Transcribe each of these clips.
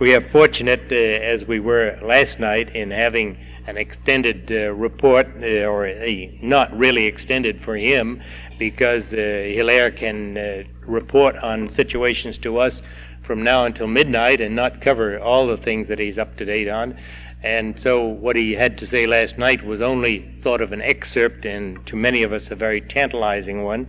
We are fortunate, as we were last night, in having an extended report, or not really extended for him, because Hilaire can report on situations to us from now until midnight and not cover all the things that he's up to date on. And so what he had to say last night was only sort of an excerpt, and to many of us a very tantalizing one.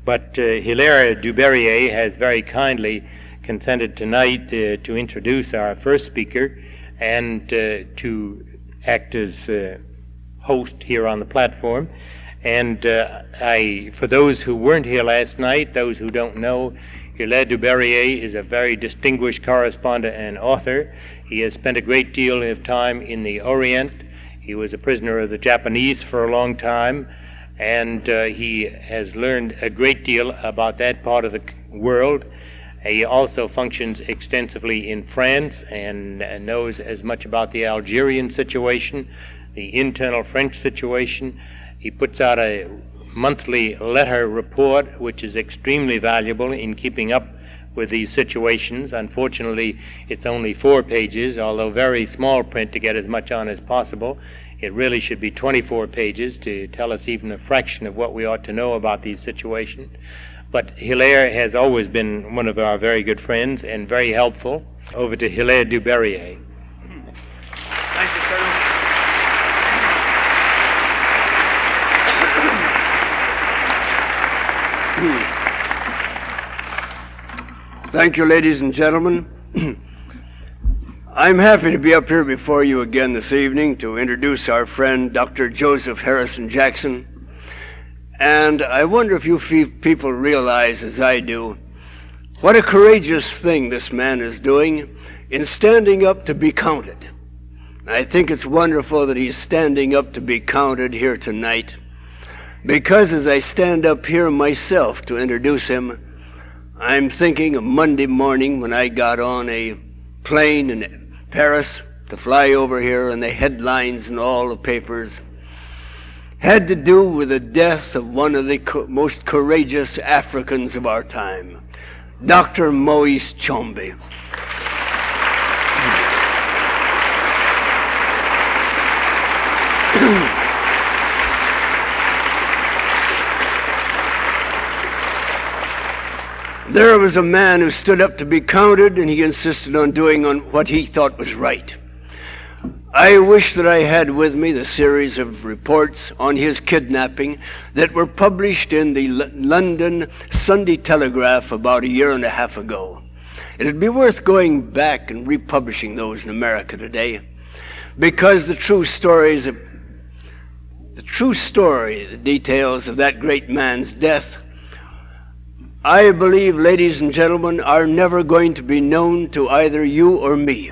But Hilaire du Berrier has very kindly consented tonight to introduce our first speaker and to act as host here on the platform. And for those who weren't here last night, those who don't know, Hilaire du Berrier is a very distinguished correspondent and author. He has spent a great deal of time in the Orient. He was a prisoner of the Japanese for a long time, and he has learned a great deal about that part of the world. He also functions extensively in France and knows as much about the Algerian situation, the internal French situation. He puts out a monthly letter report, which is extremely valuable in keeping up with these situations. Unfortunately, it's only 4 pages, although very small print to get as much on as possible. It really should be 24 pages to tell us even a fraction of what we ought to know about these situations. But Hilaire has always been one of our very good friends and very helpful. Over to Hilaire du Berrier. Thank you, Colonel. Thank you, ladies and gentlemen. I'm happy to be up here before you again this evening to introduce our friend Dr. Joseph Harrison Jackson. And I wonder if you people realize, as I do, what a courageous thing this man is doing in standing up to be counted. I think it's wonderful that he's standing up to be counted here tonight, because as I stand up here myself to introduce him, I'm thinking of Monday morning when I got on a plane in Paris to fly over here, and the headlines in all the papers had to do with the death of one of the most courageous Africans of our time, Dr. Moise Tshombe. There was a man who stood up to be counted, and he insisted on doing what he thought was right. I wish that I had with me the series of reports on his kidnapping that were published in the London Sunday Telegraph about 1.5 years ago. It'd be worth going back and republishing those in America today, because the details of that great man's death, I believe, ladies and gentlemen, are never going to be known to either you or me.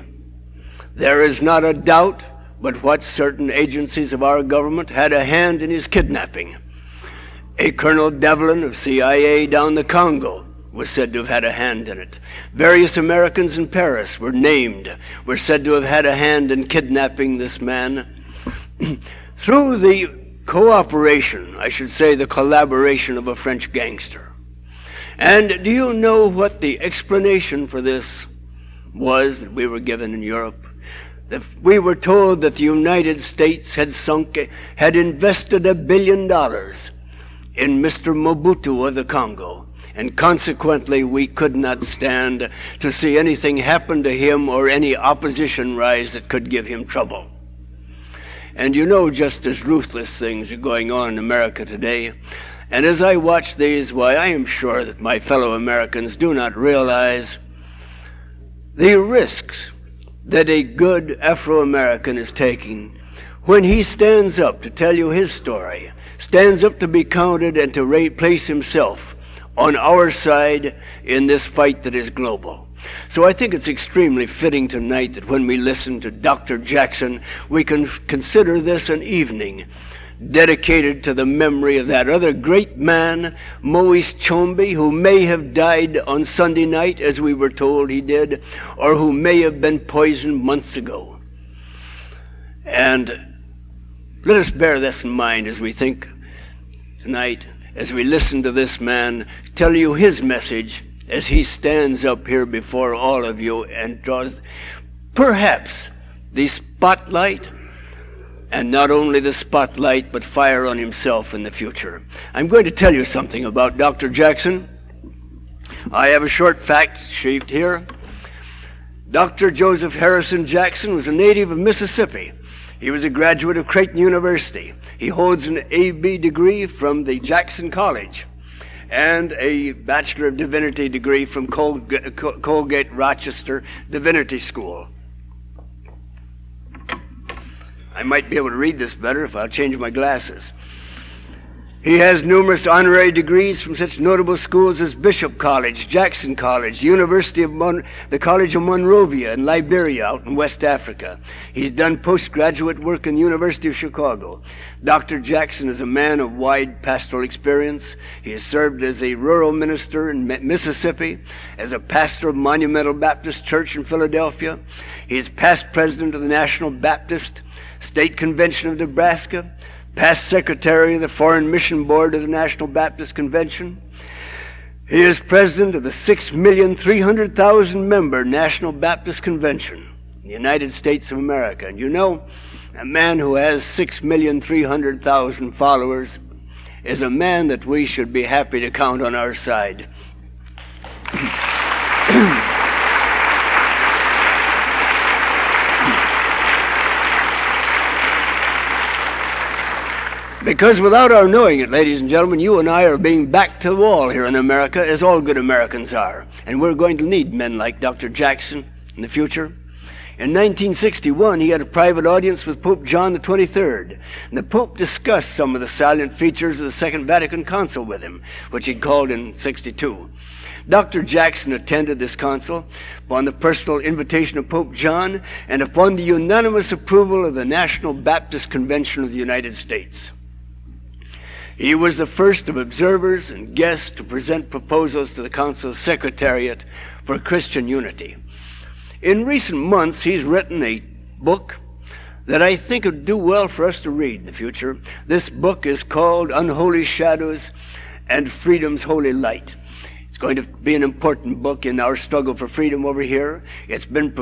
There is not a doubt but what certain agencies of our government had a hand in his kidnapping. A Colonel Devlin of CIA down the Congo was said to have had a hand in it. Various Americans in Paris were said to have had a hand in kidnapping this man. Through the cooperation, I should say the collaboration of a French gangster. And do you know what the explanation for this was that we were given in Europe? That we were told that the United States had invested $1 billion in Mr. Mobutu of the Congo, and consequently we could not stand to see anything happen to him or any opposition rise that could give him trouble. And you know, just as ruthless things are going on in America today, and as I watch these, why, I am sure that my fellow Americans do not realize the risks that a good Afro-American is taking when he stands up to tell you his story, stands up to be counted and to place himself on our side in this fight that is global. So I think it's extremely fitting tonight that when we listen to Dr. Jackson, we can consider this an evening dedicated to the memory of that other great man, Moise Tshombe, who may have died on Sunday night, as we were told he did, or who may have been poisoned months ago. And let us bear this in mind as we think tonight, as we listen to this man tell you his message as he stands up here before all of you and draws perhaps the spotlight, and not only the spotlight, but fire on himself in the future. I'm going to tell you something about Dr. Jackson. I have a short fact sheet here. Dr. Joseph Harrison Jackson was a native of Mississippi. He was a graduate of Creighton University. He holds an A.B. degree from the Jackson College and a Bachelor of Divinity degree from Colgate Rochester Divinity School. I might be able to read this better if I'll change my glasses. He has numerous honorary degrees from such notable schools as Bishop College, Jackson College, the College of Monrovia in Liberia out in West Africa. He's done postgraduate work in the University of Chicago. Dr. Jackson is a man of wide pastoral experience. He has served as a rural minister in Mississippi, as a pastor of Monumental Baptist Church in Philadelphia. He is past president of the National Baptist State Convention of Nebraska, past secretary of the Foreign Mission Board of the National Baptist Convention. He is president of the 6,300,000 member National Baptist Convention in the United States of America. And you know, a man who has 6,300,000 followers is a man that we should be happy to count on our side. Because without our knowing it, ladies and gentlemen, you and I are being backed to the wall here in America, as all good Americans are. And we're going to need men like Dr. Jackson in the future. In 1961, he had a private audience with Pope John XXIII, and the Pope discussed some of the salient features of the Second Vatican Council with him, which he called in '62. Dr. Jackson attended this council upon the personal invitation of Pope John and upon the unanimous approval of the National Baptist Convention of the United States. He was the first of observers and guests to present proposals to the Council's Secretariat for Christian Unity. In recent months, he's written a book that I think would do well for us to read in the future. This book is called Unholy Shadows and Freedom's Holy Light. It's going to be an important book in our struggle for freedom over here. It's been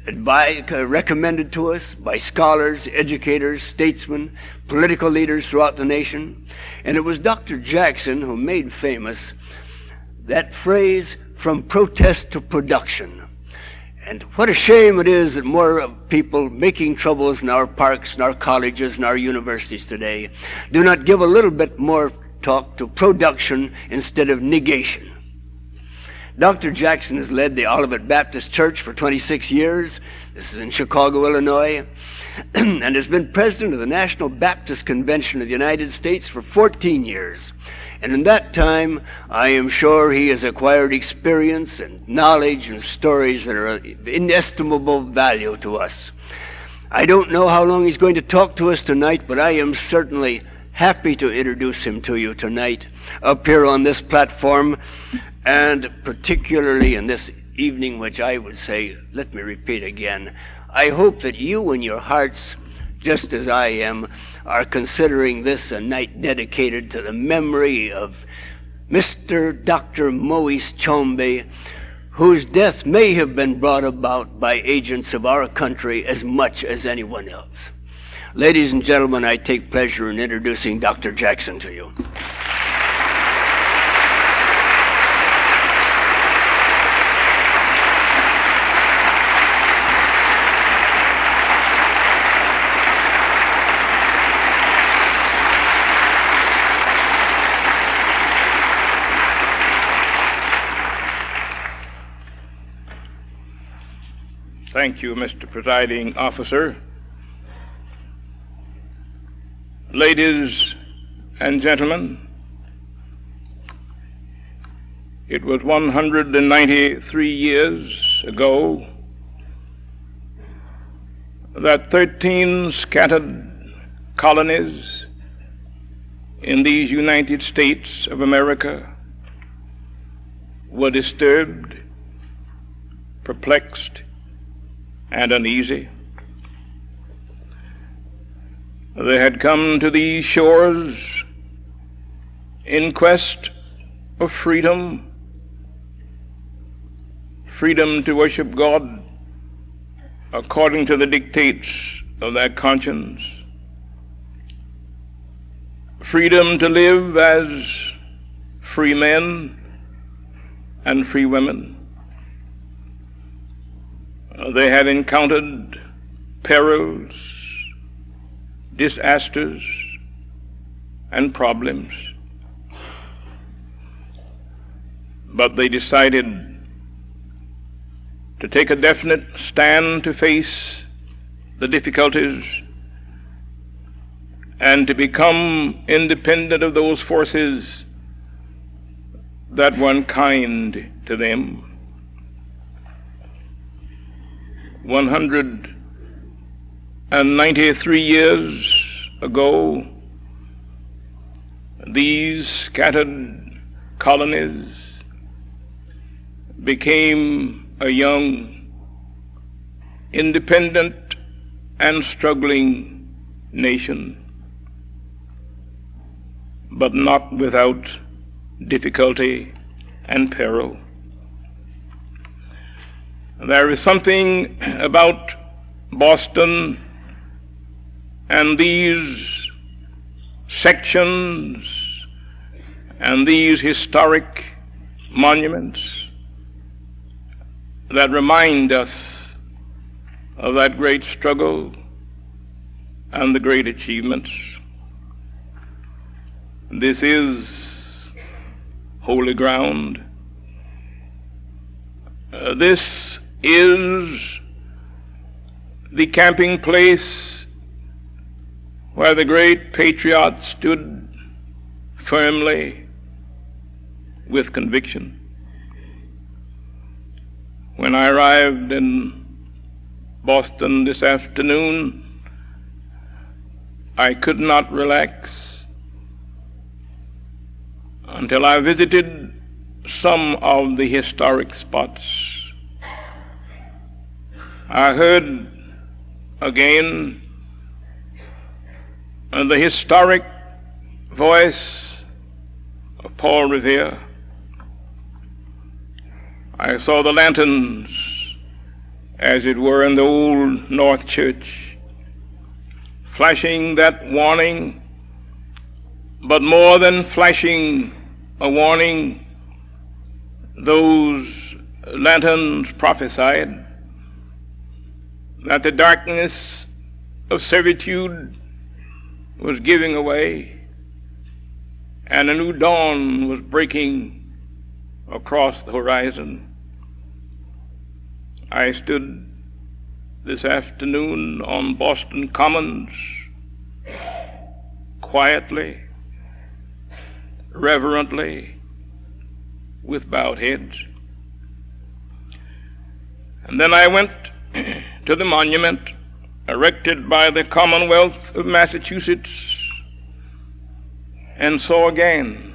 recommended to us by scholars, educators, statesmen, political leaders throughout the nation. And it was Dr. Jackson who made famous that phrase, from protest to production. And what a shame it is that more people making troubles in our parks and our colleges and our universities today do not give a little bit more talk to production instead of negation. Dr. Jackson has led the Olivet Baptist Church for 26 years. This is in Chicago, Illinois, and has been president of the National Baptist Convention of the United States for 14 years. And in that time, I am sure he has acquired experience and knowledge and stories that are of inestimable value to us. I don't know how long he's going to talk to us tonight, but I am certainly happy to introduce him to you tonight up here on this platform, and particularly in this evening, which I would say, let me repeat again, I hope that you in your hearts, just as I am, are considering this a night dedicated to the memory of Mr. Dr. Moise Chombe, whose death may have been brought about by agents of our country as much as anyone else. Ladies and gentlemen, I take pleasure in introducing Dr. Jackson to you. Thank you, Mr. Presiding Officer. Ladies and gentlemen, it was 193 years ago that 13 scattered colonies in these United States of America were disturbed, perplexed, and uneasy. They had come to these shores in quest of freedom freedom to worship God according to the dictates of their conscience, freedom to live as free men and free women. They had encountered perils, disasters, and problems, but they decided to take a definite stand to face the difficulties and to become independent of those forces that were unkind to them. 193 years ago, these scattered colonies became a young, independent, and struggling nation, but not without difficulty and peril. There is something about Boston and these sections and these historic monuments that remind us of that great struggle and the great achievements. This is holy ground. This is the camping place where the great patriot stood firmly with conviction. When I arrived in Boston this afternoon, I could not relax until I visited some of the historic spots. I heard again the historic voice of Paul Revere. I saw the lanterns, as it were, in the old North Church, flashing that warning, but more than flashing a warning, those lanterns prophesied that the darkness of servitude was giving away and a new dawn was breaking across the horizon. I stood this afternoon on Boston Commons, quietly, reverently, with bowed heads. And then I went to the monument erected by the Commonwealth of Massachusetts and saw again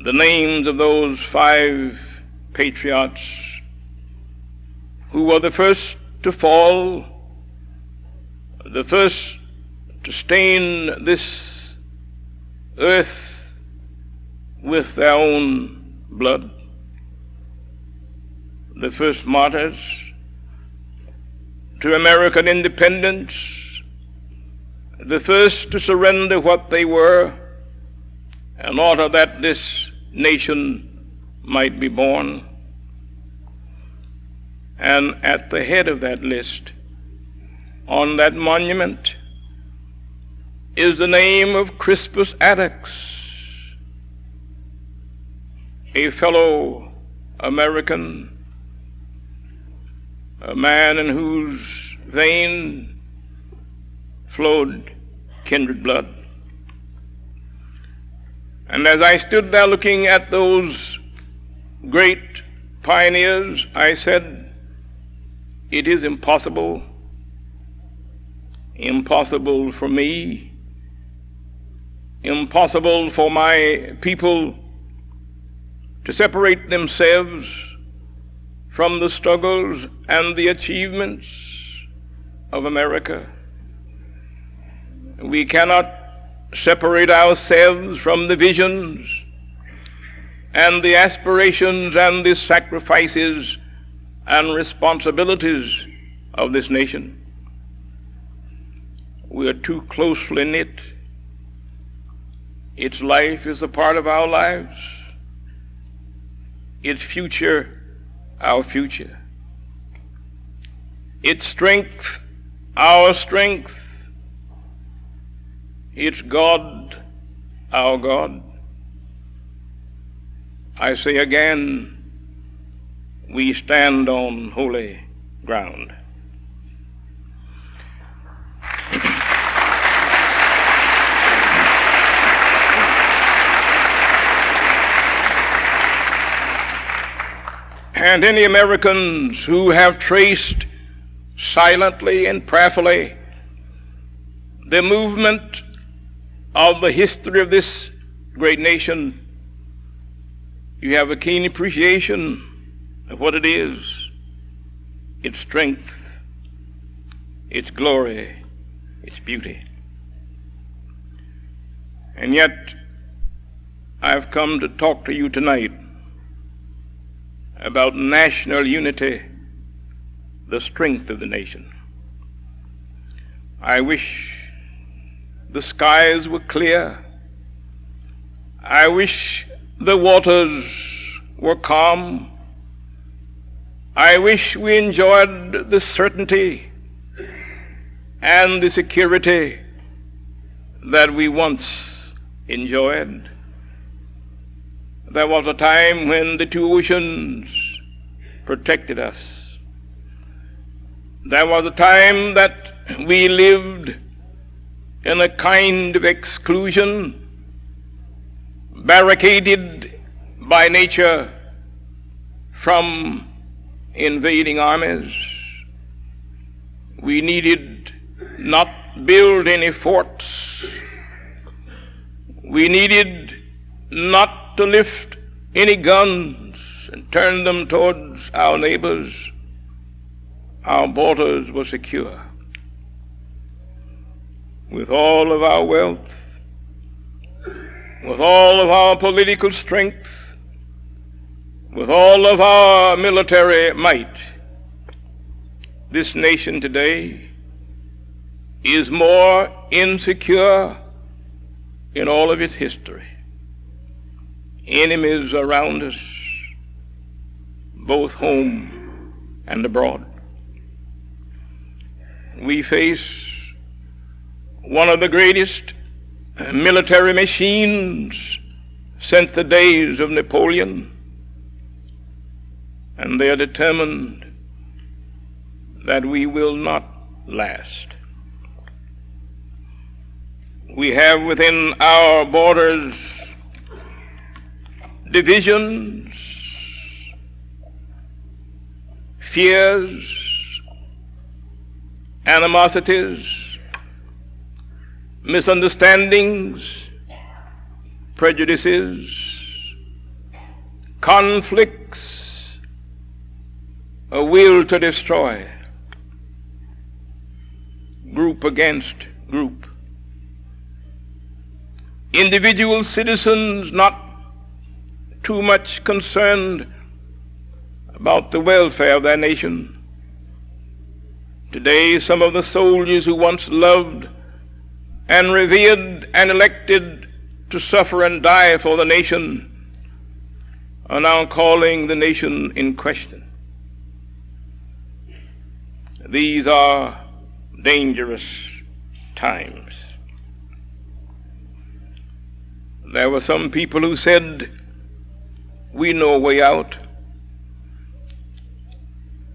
the names of those 5 patriots who were the first to fall, the first to stain this earth with their own blood, the first martyrs to American independence, the first to surrender what they were in order that this nation might be born. And at the head of that list, on that monument, is the name of Crispus Attucks, a fellow American, a man in whose vein flowed kindred blood. And as I stood there looking at those great pioneers, I said, it is impossible for me, impossible for my people to separate themselves from the struggles and the achievements of America. We cannot separate ourselves from the visions and the aspirations and the sacrifices and responsibilities of this nation. We are too closely knit. Its life is a part of our lives. Its future, our future. Its strength, our strength. Its God, our God. I say again, we stand on holy ground. And any Americans who have traced silently and prayerfully the movement of the history of this great nation, you have a keen appreciation of what it is, its strength, its glory, its beauty. And yet, I've come to talk to you tonight about national unity, the strength of the nation. I wish the skies were clear. I wish the waters were calm. I wish we enjoyed the certainty and the security that we once enjoyed. There was a time when the two oceans protected us. There was a time that we lived in a kind of exclusion, barricaded by nature from invading armies. We needed not build any forts. We needed not to lift any guns and turn them towards our neighbors. Our borders were secure. With all of our wealth, with all of our political strength, with all of our military might, this nation today is more insecure in all of its history. Enemies around us, both home and abroad. We face one of the greatest military machines since the days of Napoleon, and they are determined that we will not last. We have within our borders divisions, fears, animosities, misunderstandings, prejudices, conflicts, a will to destroy, group against group. Individual citizens not too much concerned about the welfare of their nation. Today, some of the soldiers who once loved and revered and elected to suffer and die for the nation are now calling the nation in question. These are dangerous times. There were some people who said, "We know a way out.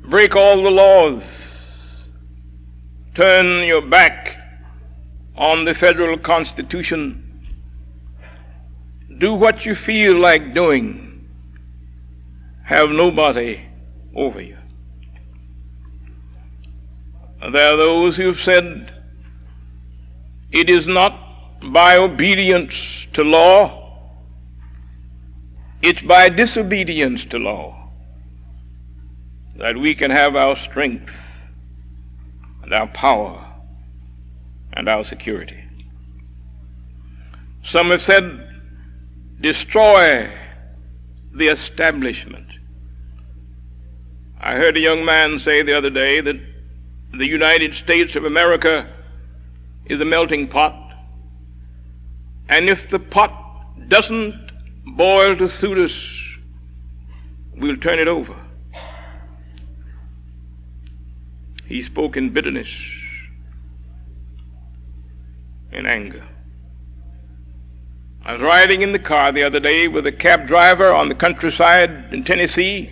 Break all the laws. Turn your back on the federal Constitution. Do what you feel like doing. Have nobody over you." There are those who have said, it is not by obedience to law, it's by disobedience to law that we can have our strength and our power and our security. Some have said, destroy the establishment. I heard a young man say the other day that the United States of America is a melting pot, and if the pot doesn't boil to suit us, we'll turn it over. He spoke in bitterness and anger. I was riding in the car the other day with a cab driver on the countryside in Tennessee,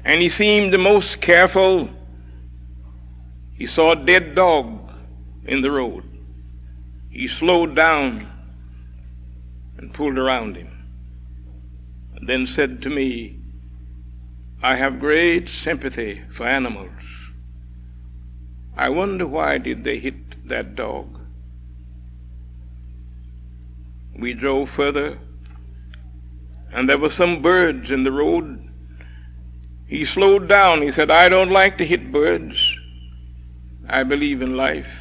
and he seemed the most careful. He saw a dead dog in the road. He slowed down and pulled around him, and then said to me, "I have great sympathy for animals. I wonder why did they hit that dog?" We drove further, and there were some birds in the road. He slowed down. He said, "I don't like to hit birds. I believe in life."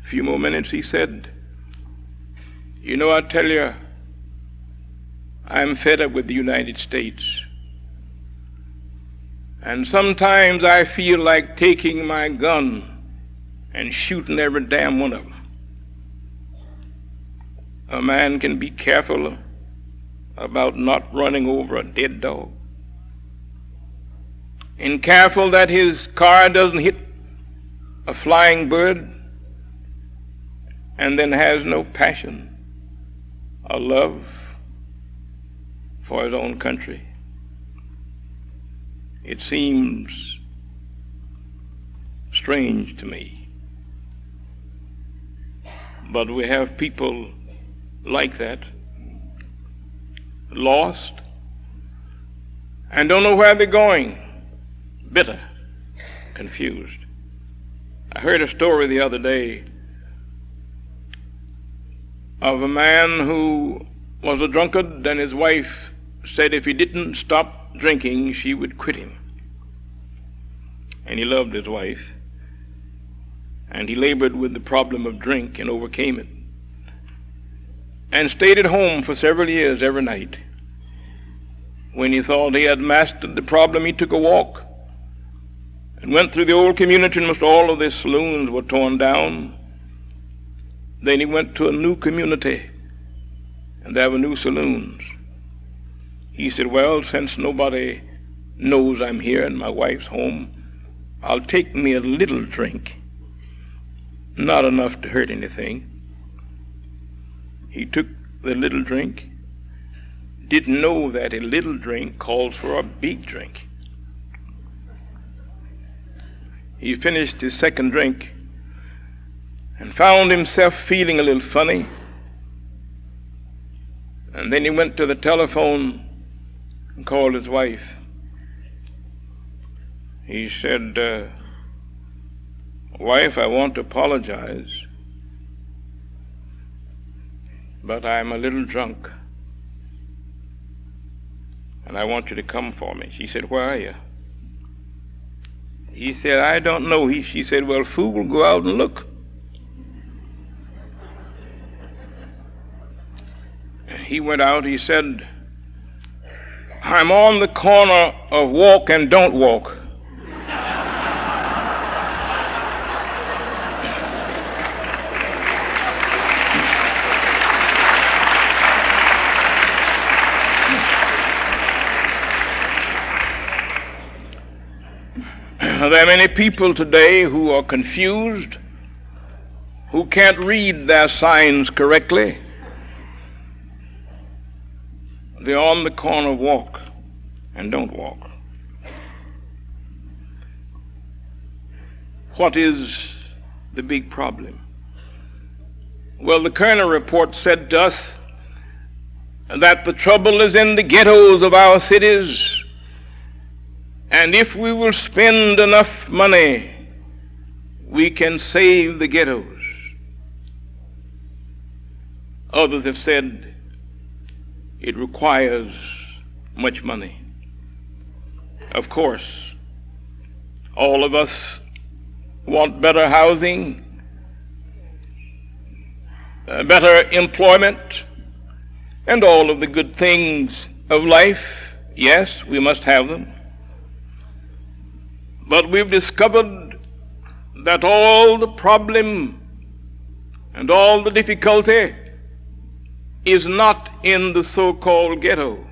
A few more minutes he said, "You know, I tell you, I'm fed up with the United States. And sometimes I feel like taking my gun and shooting every damn one of them." A man can be careful about not running over a dead dog, and careful that his car doesn't hit a flying bird, and then has no passion or love for his own country. It seems strange to me, but we have people like that, lost and don't know where they're going, bitter, confused. I heard a story the other day of a man who was a drunkard, and his wife said if he didn't stop drinking, she would quit him. And he loved his wife, and he labored with the problem of drink and overcame it, and stayed at home for several years every night. When he thought he had mastered the problem, he took a walk and went through the old community, and almost all of the saloons were torn down. Then he went to a new community, and there were new saloons. He said, "Well, since nobody knows I'm here and my wife's home, I'll take me a little drink, not enough to hurt anything." He took the little drink, didn't know that a little drink calls for a big drink. He finished his second drink and found himself feeling a little funny. And then he went to the telephone and called his wife. He said, "Wife, I want to apologize, but I'm a little drunk, and I want you to come for me." She said, "Where are you?" He said, "I don't know." She said, "Well, fool, go out and look." He went out. He said, "I'm on the corner of walk and don't walk." There are many people today who are confused, who can't read their signs correctly. They're on the corner, walk and don't walk. What is the big problem? Well, the Kerner report said to us that the trouble is in the ghettos of our cities. And if we will spend enough money, we can save the ghettos. Others have said it requires much money. Of course, all of us want better housing, better employment, and all of the good things of life. Yes, we must have them. But we've discovered that all the problem and all the difficulty is not in the so-called ghetto.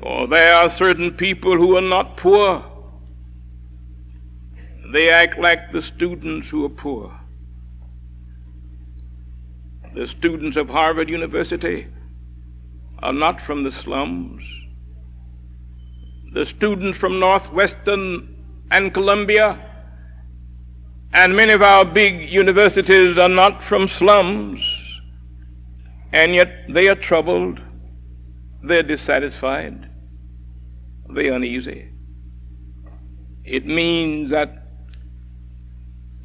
For there are certain people who are not poor. They act like the students who are poor. The students of Harvard University are not from the slums. The students from Northwestern and Columbia and many of our big universities are not from slums, and yet they are troubled, they're dissatisfied, they're uneasy. It means that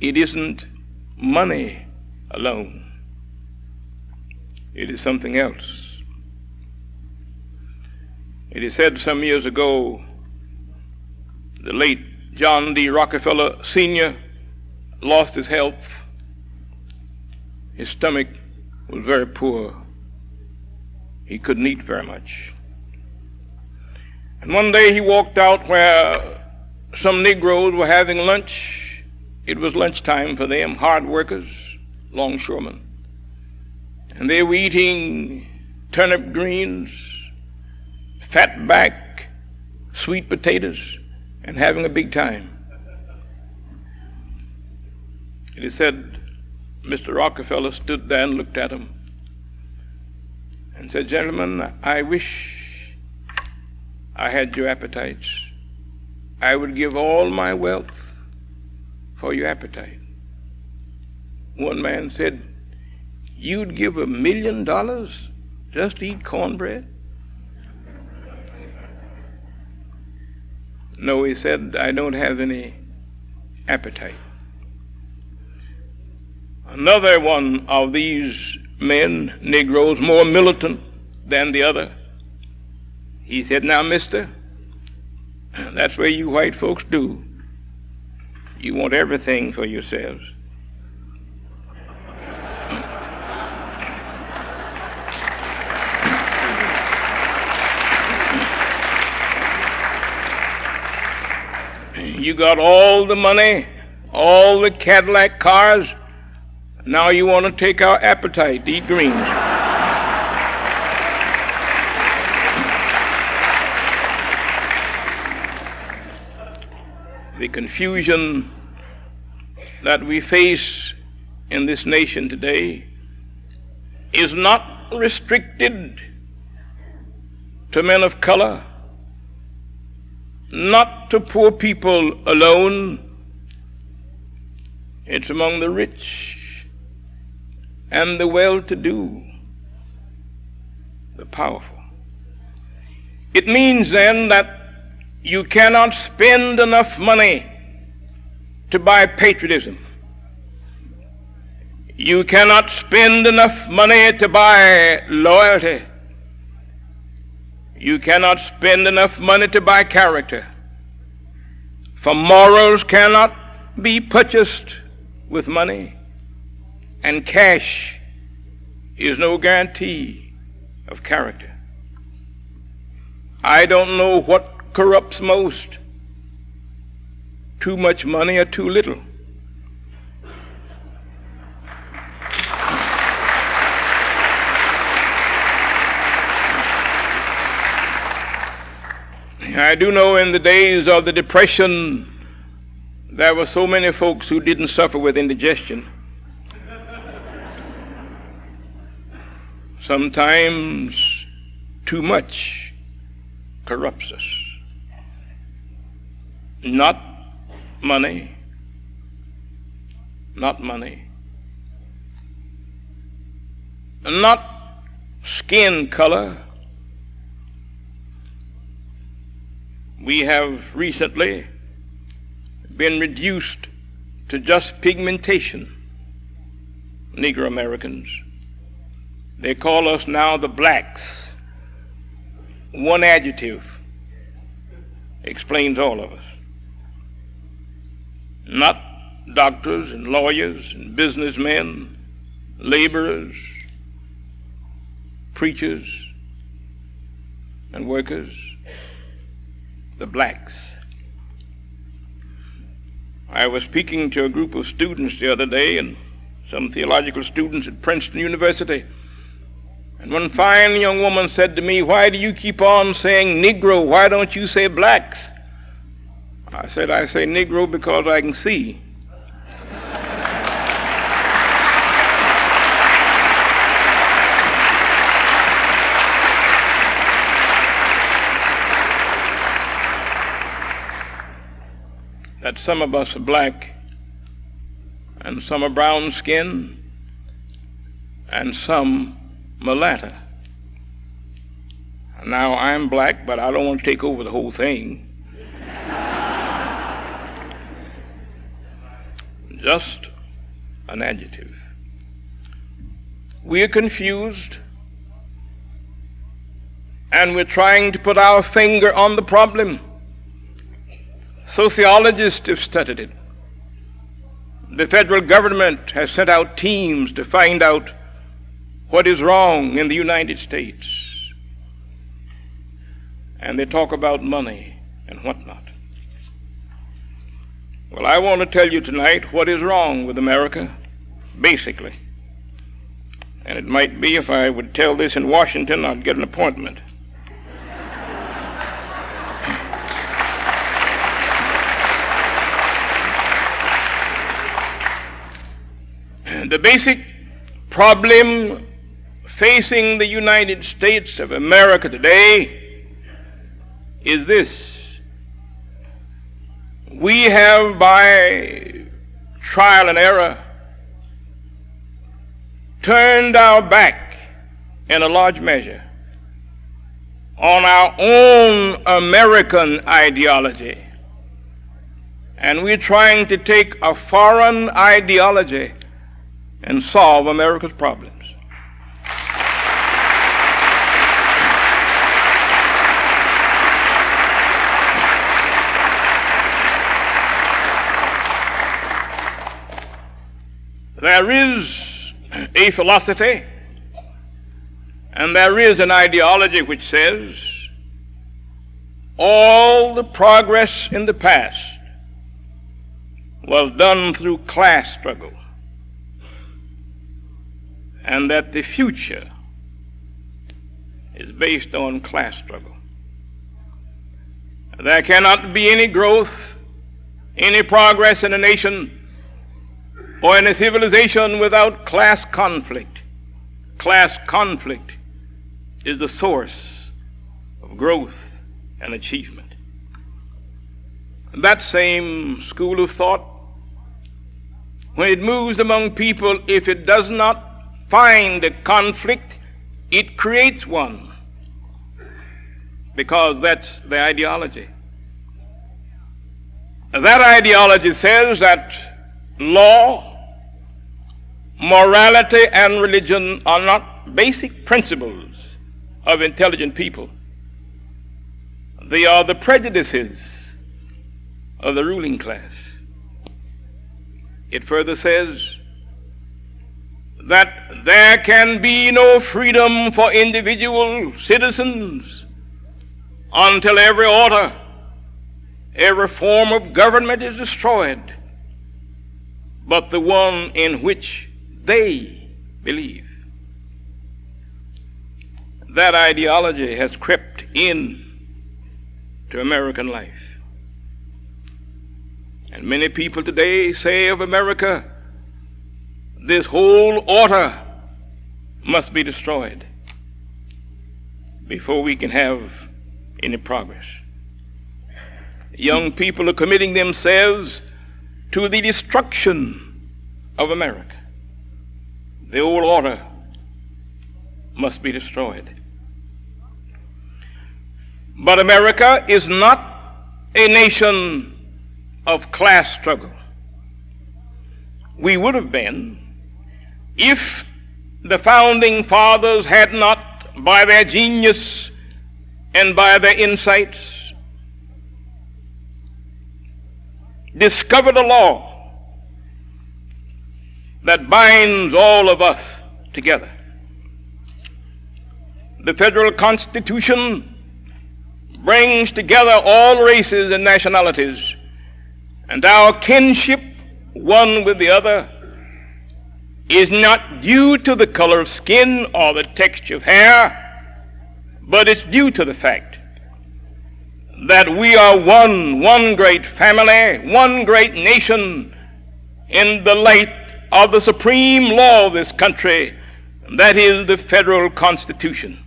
it isn't money alone. It is something else. It is said some years ago, the late John D. Rockefeller Sr. lost his health. His stomach was very poor. He couldn't eat very much. And one day he walked out where some Negroes were having lunch. It was lunchtime for them, hard workers, longshoremen. And they were eating turnip greens, fatback, sweet potatoes, and having a big time. It is said Mr. Rockefeller stood there and looked at them and said, "Gentlemen, I wish I had your appetites. I would give all my wealth for your appetite." One man said, "You'd give $1 million just to eat cornbread?" No, he said, "I don't have any appetite." Another one of these men, Negroes, more militant than the other, he said, "Now, mister, that's what you white folks do. You want everything for yourselves. You got all the money, all the Cadillac cars. Now you want to take our appetite to eat greens." The confusion that we face in this nation today is not restricted to men of color, not to poor people alone. It's among the rich and the well-to-do, the powerful. It means then that you cannot spend enough money to buy patriotism. You cannot spend enough money to buy loyalty. You cannot spend enough money to buy character. For morals cannot be purchased with money, and cash is no guarantee of character. I don't know what corrupts most, too much money or too little. I do know in the days of the Depression, there were so many folks who didn't suffer with indigestion. Sometimes too much corrupts us. Not money, not skin color. We have recently been reduced to just pigmentation, Negro Americans. They call us now the blacks. One adjective explains all of us. Not doctors and lawyers and businessmen, laborers, preachers and workers, the blacks. I was speaking to a group of students the other day, and some theological students at Princeton University. And one fine young woman said to me, "Why do you keep on saying Negro? Why don't you say blacks?" I said, "I say Negro because I can see." That some of us are black, and some are brown skinned, and some mulatto. Now I'm black, but I don't want to take over the whole thing. Just an adjective. We are confused, and we're trying to put our finger on the problem. Sociologists have studied it. The federal government has sent out teams to find out what is wrong in the United States. And they talk about money and whatnot. Well, I want to tell you tonight what is wrong with America, basically. And it might be if I would tell this in Washington, I'd get an appointment. The basic problem facing the United States of America today is this. We have, by trial and error, turned our back in a large measure on our own American ideology. And we're trying to take a foreign ideology and solve America's problems. There is a philosophy and there is an ideology which says all the progress in the past was done through class struggle, and that the future is based on class struggle. There cannot be any growth, any progress in a nation or in a civilization without class conflict. Class conflict is the source of growth and achievement. That same school of thought, when it moves among people, if it does not find a conflict, it creates one, because that's the ideology. That ideology says that law, morality, and religion are not basic principles of intelligent people. They are the prejudices of the ruling class. It further says that there can be no freedom for individual citizens until every order, every form of government is destroyed, but the one in which they believe. That ideology has crept in to American life. And many people today say of America, this whole order must be destroyed before we can have any progress. Young people are committing themselves to the destruction of America. The old order must be destroyed. But America is not a nation of class struggle. We would have been if the founding fathers had not, by their genius and by their insights, discovered a law that binds all of us together. The federal Constitution brings together all races and nationalities, and our kinship one with the other is not due to the color of skin or the texture of hair, but it's due to the fact that we are one great family, one great nation in the light of the supreme law of this country, that is the federal Constitution.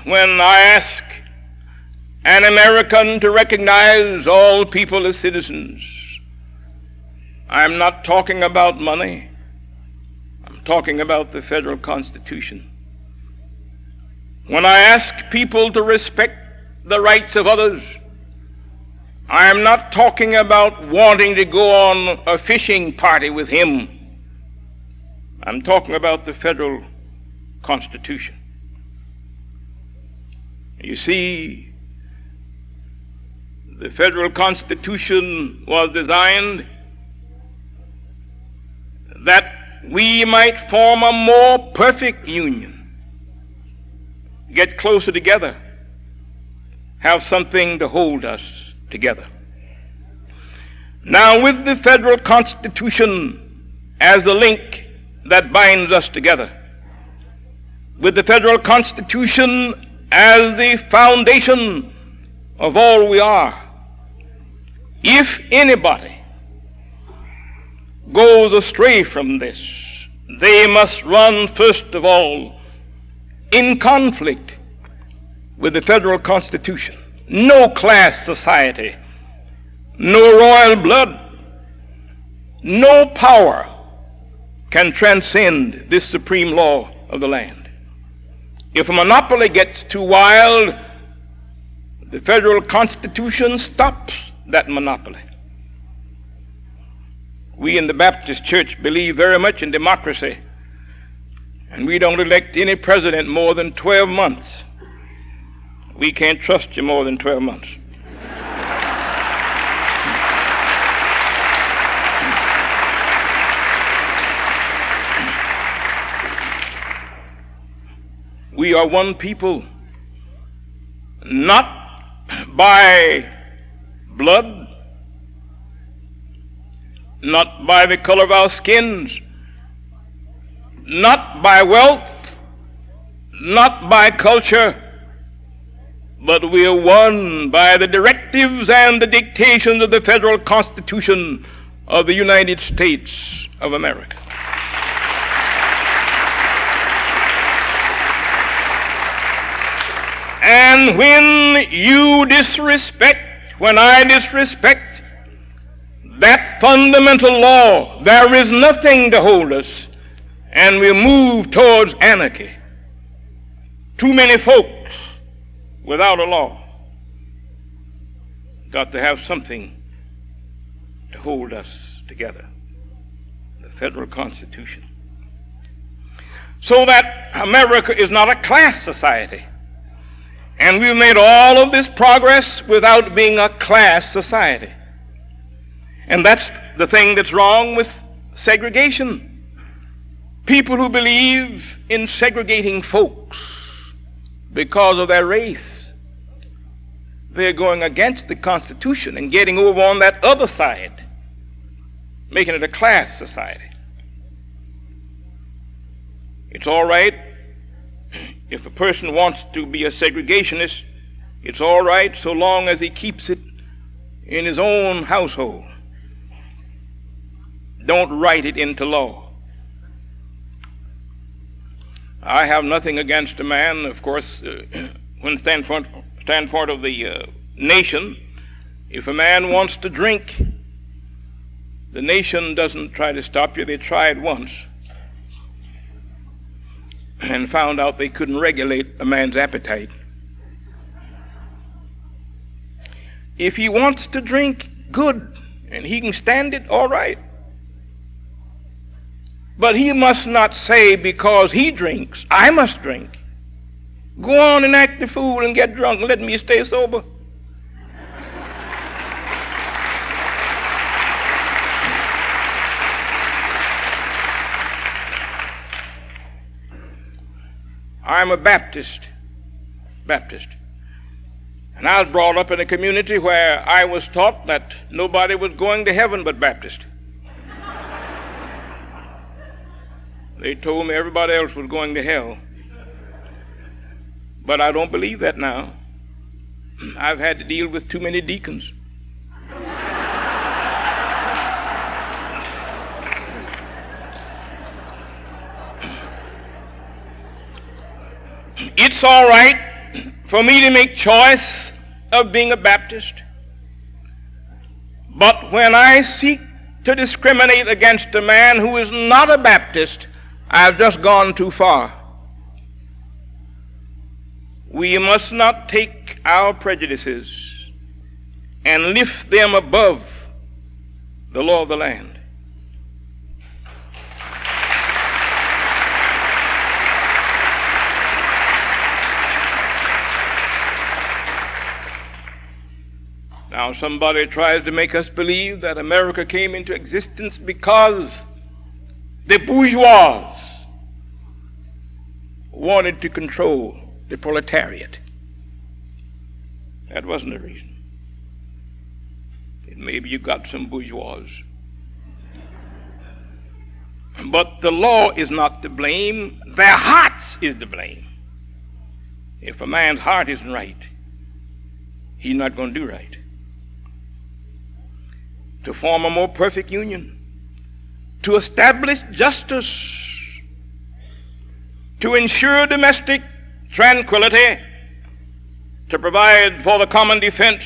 When I ask an American to recognize all people as citizens, I'm not talking about money. I'm talking about the federal Constitution. When I ask people to respect the rights of others, I am not talking about wanting to go on a fishing party with him. I'm talking about the federal Constitution. You see, the federal Constitution was designed that we might form a more perfect union, get closer together, have something to hold us together. Now, with the federal Constitution as the link that binds us together, with the federal Constitution as the foundation of all we are, if anybody goes astray from this, they must run first of all in conflict with the federal Constitution. No class society, no royal blood, no power can transcend this supreme law of the land. If a monopoly gets too wild, the federal Constitution stops that monopoly. We in the Baptist Church believe very much in democracy, and we don't elect any president more than 12 months. We can't trust you more than 12 months. We are one people, not by blood, not by the color of our skins, not by wealth, not by culture, but we are one by the directives and the dictations of the federal Constitution of the United States of America. And when you disrespect, when I disrespect that fundamental law, there is nothing to hold us, and we move towards anarchy. Too many folks without a law. Got to have something to hold us together. The federal Constitution. So that America is not a class society. And we've made all of this progress without being a class society. And that's the thing that's wrong with segregation. People who believe in segregating folks because of their race, they're going against the Constitution and getting over on that other side, making it a class society. It's all right if a person wants to be a segregationist, it's all right so long as he keeps it in his own household. Don't write it into law. I have nothing against a man, of course, when standpoint of the nation. If a man wants to drink, the nation doesn't try to stop you. They tried once and found out they couldn't regulate a man's appetite. If he wants to drink, good, and he can stand it, all right. But he must not say, because he drinks, I must drink. Go on and act the fool and get drunk and let me stay sober. I'm a Baptist. And I was brought up in a community where I was taught that nobody was going to heaven but Baptist. They told me everybody else was going to hell. But I don't believe that now. I've had to deal with too many deacons. It's all right for me to make choice of being a Baptist. But when I seek to discriminate against a man who is not a Baptist, I've just gone too far. We must not take our prejudices and lift them above the law of the land. Now somebody tries to make us believe that America came into existence because the bourgeois wanted to control the proletariat. That wasn't the reason. Maybe you got some bourgeois. But the law is not to blame. Their hearts is to blame. If a man's heart isn't right, he's not going to do right. To form a more perfect union, to establish justice, to ensure domestic tranquility, to provide for the common defense,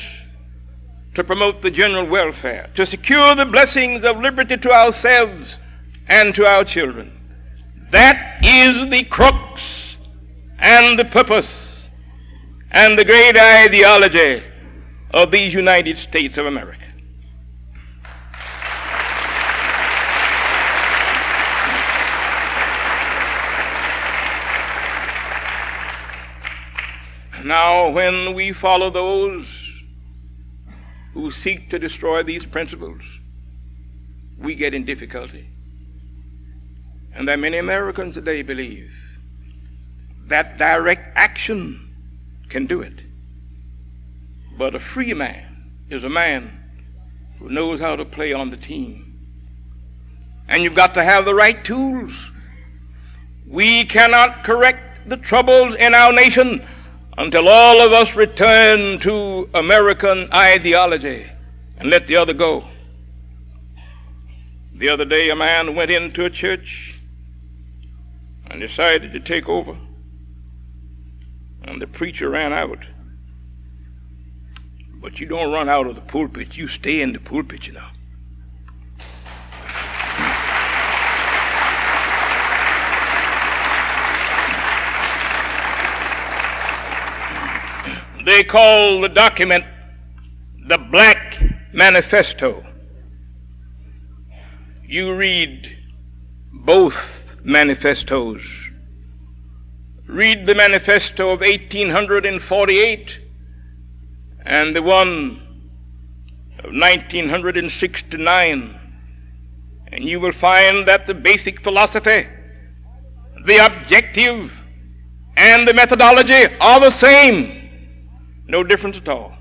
to promote the general welfare, to secure the blessings of liberty to ourselves and to our children. That is the crux and the purpose and the great ideology of these United States of America. Now, when we follow those who seek to destroy these principles, we get in difficulty. And there are many Americans today believe that direct action can do it. But a free man is a man who knows how to play on the team. And you've got to have the right tools. We cannot correct the troubles in our nation until all of us return to American ideology and let the other go. The other day, a man went into a church and decided to take over, and the preacher ran out. But you don't run out of the pulpit, you stay in the pulpit, you know. They call the document the Black Manifesto. You read both manifestos. Read the manifesto of 1848 and the one of 1969, and you will find that the basic philosophy, the objective, and the methodology are the same. No difference at all.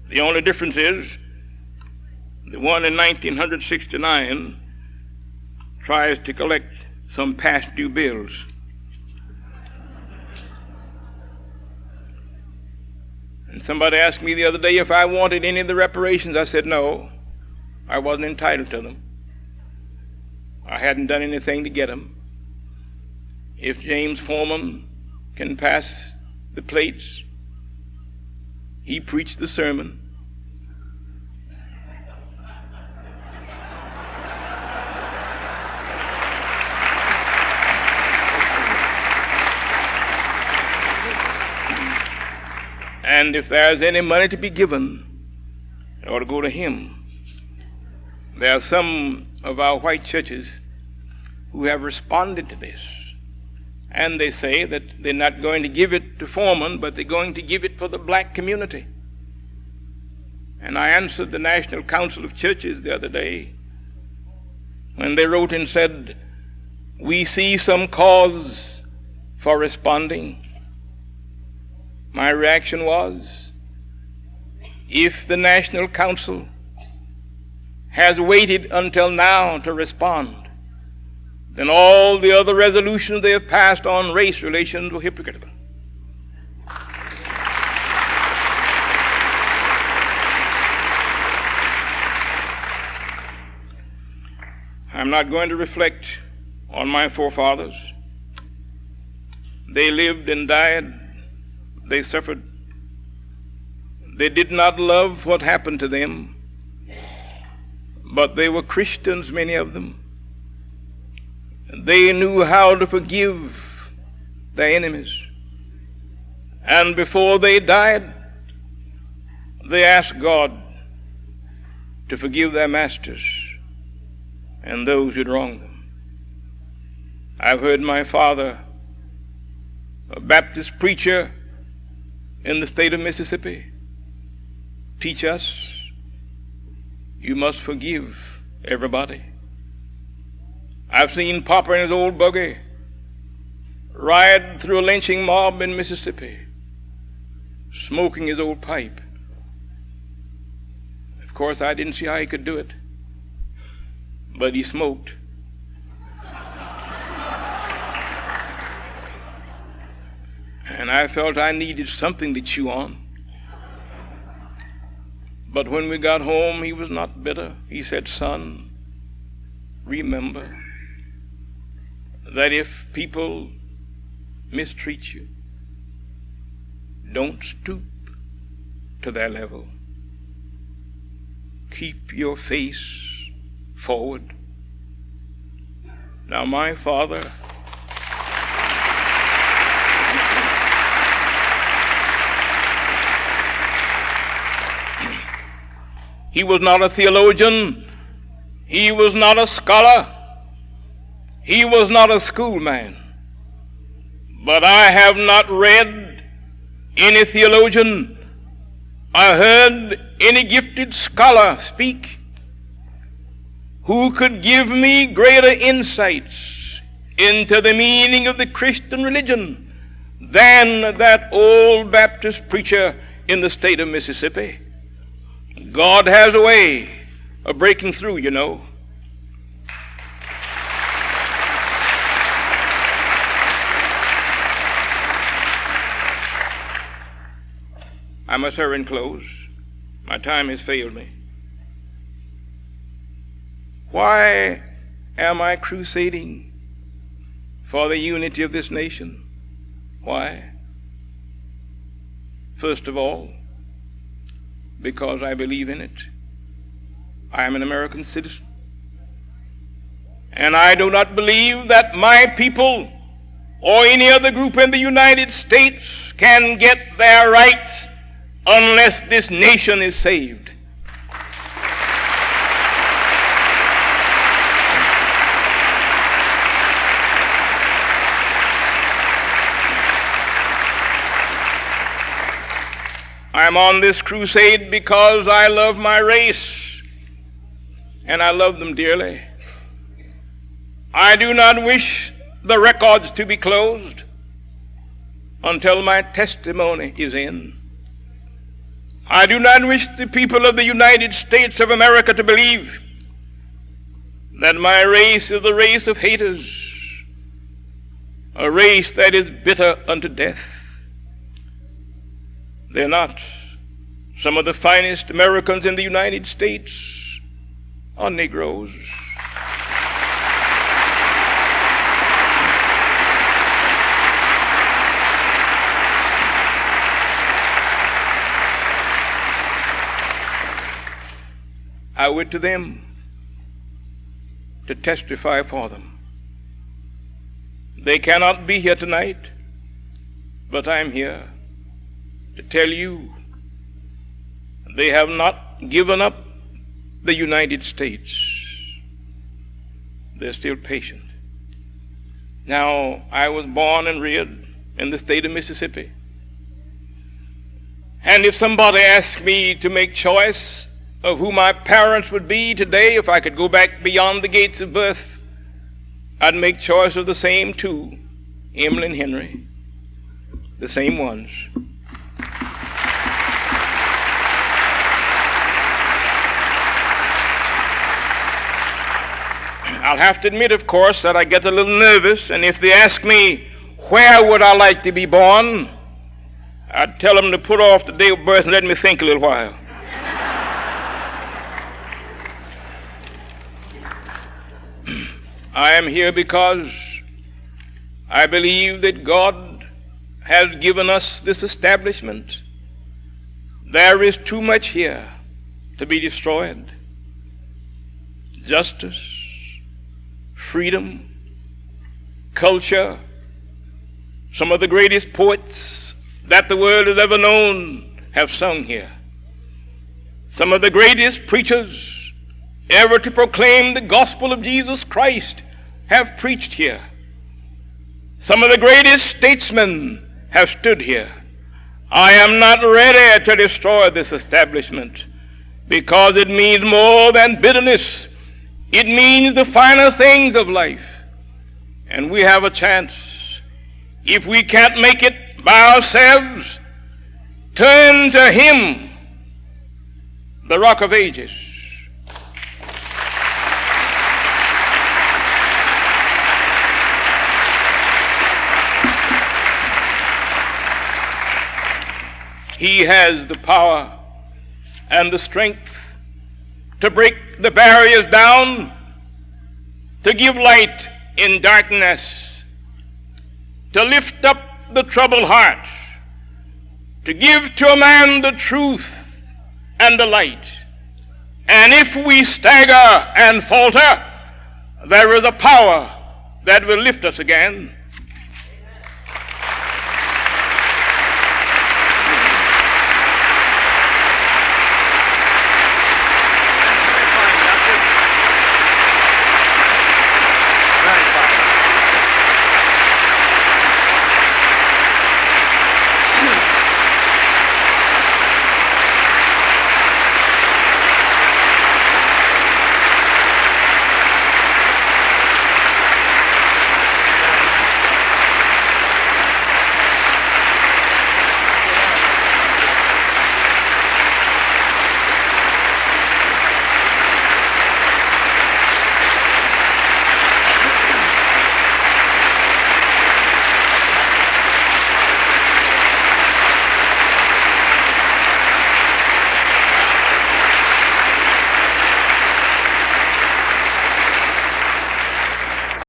The only difference is the one in 1969 tries to collect some past due bills. And somebody asked me the other day if I wanted any of the reparations. I said no, I wasn't entitled to them. I hadn't done anything to get them. If James Foreman can pass the plates, he preached the sermon. And if there's any money to be given, it ought to go to him. There are some of our white churches who have responded to this. And they say that they're not going to give it to Foreman, but they're going to give it for the black community. And I answered the National Council of Churches the other day when they wrote and said, we see some cause for responding. My reaction was, if the National Council has waited until now to respond, then all the other resolutions they have passed on race relations were hypocritical. I'm not going to reflect on my forefathers. They lived and died. They suffered. They did not love what happened to them, but they were Christians, many of them. They knew how to forgive their enemies. And before they died, they asked God to forgive their masters and those who'd wronged them. I've heard my father, a Baptist preacher in the state of Mississippi, teach us you must forgive everybody. I've seen Papa in his old buggy ride through a lynching mob in Mississippi, smoking his old pipe. Of course, I didn't see how he could do it, but he smoked. And I felt I needed something to chew on. But when we got home, he was not bitter. He said, "Son, remember that if people mistreat you, don't stoop to their level. Keep your face forward." Now, my father he was not a theologian. He was not a scholar. He was not a schoolman. But I have not read any theologian or heard any gifted scholar speak who could give me greater insights into the meaning of the Christian religion than that old Baptist preacher in the state of Mississippi. God has a way of breaking through, you know. I must hurry and close. My time has failed me. Why am I crusading for the unity of this nation? Why? First of all, because I believe in it. I am an American citizen. And I do not believe that my people or any other group in the United States can get their rights unless this nation is saved. I'm on this crusade because I love my race, and I love them dearly. I do not wish the records to be closed until my testimony is in. I do not wish the people of the United States of America to believe that my race is the race of haters, a race that is bitter unto death. They're not. Some of the finest Americans in the United States are Negroes. I went to them to testify for them. They cannot be here tonight, but I'm here to tell you they have not given up the United States. They're still patient. Now, I was born and reared in the state of Mississippi. And if somebody asked me to make choice of who my parents would be today, if I could go back beyond the gates of birth, I'd make choice of the same two Emily and Henry, the same ones. I'll have to admit, of course, that I get a little nervous, and if they ask me, where would I like to be born, I'd tell them to put off the day of birth and let me think a little while. I am here because I believe that God has given us this establishment. There is too much here to be destroyed. Justice, freedom, culture, some of the greatest poets that the world has ever known have sung here. Some of the greatest preachers ever to proclaim the gospel of Jesus Christ have preached here. Some of the greatest statesmen have stood here. I am not ready to destroy this establishment because it means more than bitterness. It means the finer things of life. And we have a chance. If we can't make it by ourselves, turn to Him, the Rock of Ages. He has the power and the strength to break the barriers down, to give light in darkness, to lift up the troubled heart, to give to a man the truth and the light. And if we stagger and falter, there is a power that will lift us again.